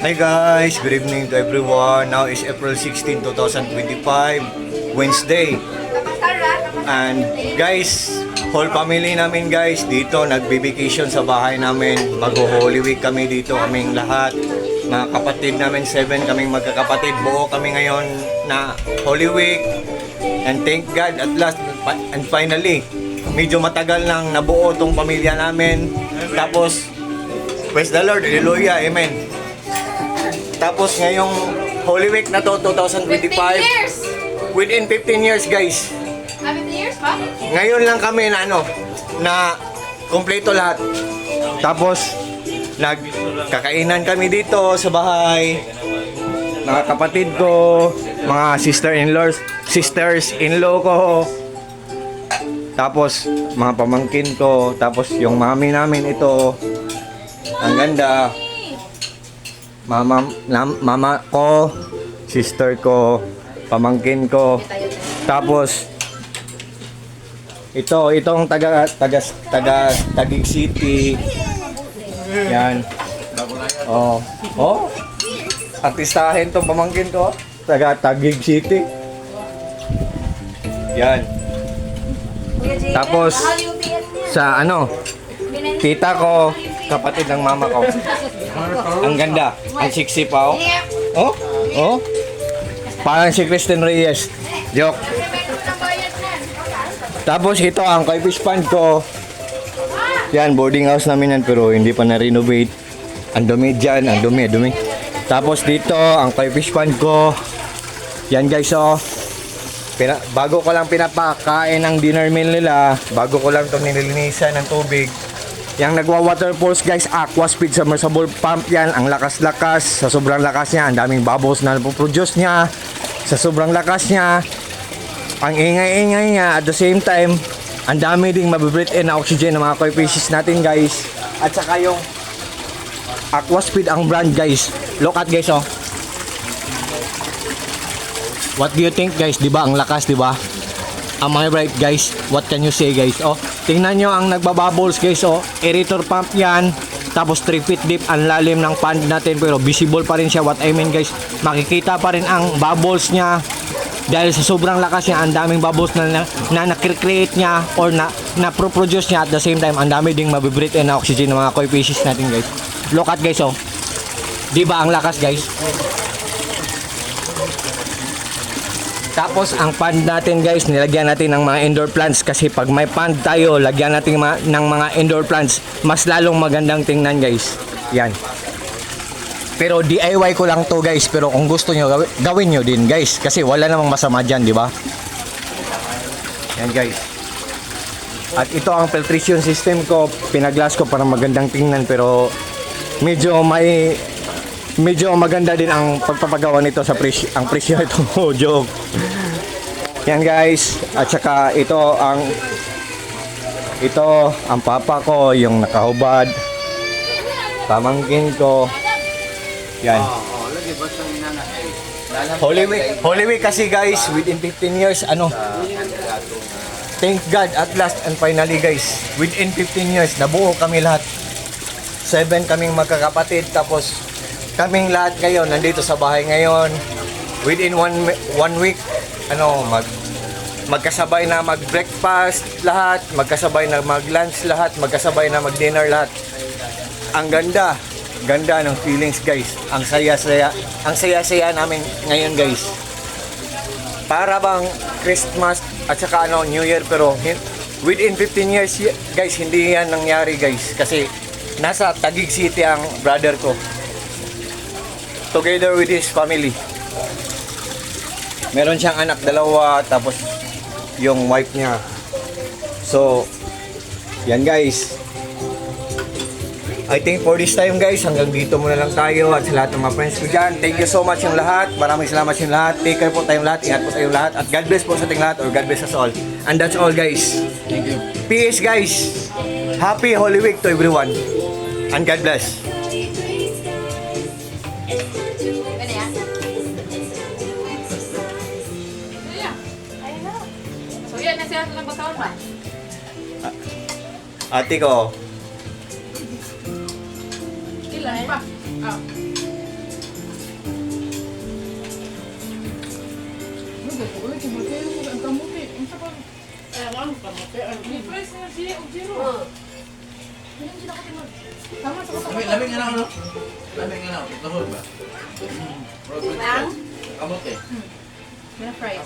Hi guys, good evening to everyone. Now is April 16, 2025, Wednesday. And guys, whole family namin guys dito nagbe-vacation sa bahay namin. Mag-Holy Week kami dito, kaming lahat. Mga kapatid namin, 7 kaming magkakapatid. Buo kami ngayon na Holy Week. And thank God at last and finally, medyo matagal nang nabuo tong pamilya namin. Tapos, praise the Lord, hallelujah, amen. Tapos ngayong Holy Week na to, 2025, 15 years! within 15 years guys, 15 years pa? ngayon lang kami na na kompleto lahat. Tapos, nagkakainan kami dito sa bahay. Mga kapatid ko, mga sisters-in-law ko. Tapos, mga pamangkin ko. Tapos, yung mami namin ito. Ang ganda. Mama ko, sister ko, pamangkin ko. Tapos itong Taguig City. Yan. Oh. Artistahin tong pamangkin ko, Taguig City. Yan. Tapos sa tita ko, kapatid ng mama ko. Ang ganda. Ang sexy pa, oh. Parang si Kristen Reyes. Joke. Tapos ito ang kay fish pond ko. Yan, boarding house namin yan pero hindi pa na-renovate. Ang dumi dyan, ang dumi. Tapos dito, ang kay fish pond ko. Yan guys, oh. Bago ko lang pinapakain ng dinner meal nila, bago ko lang ito nililinisan ng tubig. Yang nagwa-water falls guys, aqua speed submersible pump yan. Ang lakas-lakas, sa sobrang lakas niya, ang daming bubbles na napoproduce niya. Sa sobrang lakas niya, ang ingay-ingay niya, at the same time, ang dami ding mabibreathe in na oxygen ng mga koi fishes natin guys. At saka yung aqua speed ang brand guys. Look at guys, oh. What do you think guys, diba? Ang lakas, diba? Am I right guys? What can you say guys? Oh, tingnan nyo ang nagbabubbles guys, oh. Aerator pump yan. Tapos 3 feet deep ang lalim ng pond natin pero visible pa rin siya. What I mean guys, makikita pa rin ang bubbles niya. Dahil sa sobrang lakas niya, ang daming bubbles na na-create niya or na-produce niya. At the same time, ang dami ding mabibreathe in na oxygen ng mga koi fishes natin guys. Look at guys, oh. Diba ang lakas guys? Tapos ang pond natin guys, nilagyan natin ng mga indoor plants kasi pag may pond tayo, lagyan natin ng mga indoor plants, mas lalong magandang tingnan guys. Yan. Pero DIY ko lang to guys, pero kung gusto nyo, gawin nyo din guys kasi wala namang masama dyan, di ba? Yan guys. At ito ang filtration system ko, pinaglas ko para magandang tingnan pero medyo maganda din ang pagpapagawa nito sa presyo. Ang presyo ito, joke. Yan guys, at saka ito ang papa ko, yung nakahubad. Pamangkin ko. Yan. Holy Week kasi guys, within 15 years, thank God at last and finally guys, within 15 years, nabuo kami lahat. 7 kaming magkakapatid, tapos kaming lahat ngayon, nandito sa bahay ngayon. Within one week, magkasabay na mag-breakfast lahat, magkasabay na mag-lunch lahat, magkasabay na mag-dinner lahat. Ang ganda ng feelings guys. Ang saya-saya namin ngayon guys. Para bang Christmas at saka New Year pero within 15 years guys, hindi yan nangyari guys kasi nasa Taguig City ang brother ko. Together with his family. Meron siyang anak 2 tapos yung wife niya. So, yan guys. I think for this time guys, hanggang dito muna lang tayo at sa lahat ng mga friends ko dyan. Thank you so much yung lahat. Maraming salamat yung lahat. Take care po tayong lahat. Ingat po tayong lahat. At God bless po sa ating lahat or God bless us all. And that's all guys. Thank you. Peace guys. Happy Holy Week to everyone. And God bless. So yan na sila ng bagkaon ba? Ate ko. Ilan pa? Uy, kamuti. Ang kamuti. Ang sa pag... May price na siya. Og zero. Tama sa kapatid. Lamig nga na ako, no? Lamig nga na ako. Tahol ba? Kamote. May price.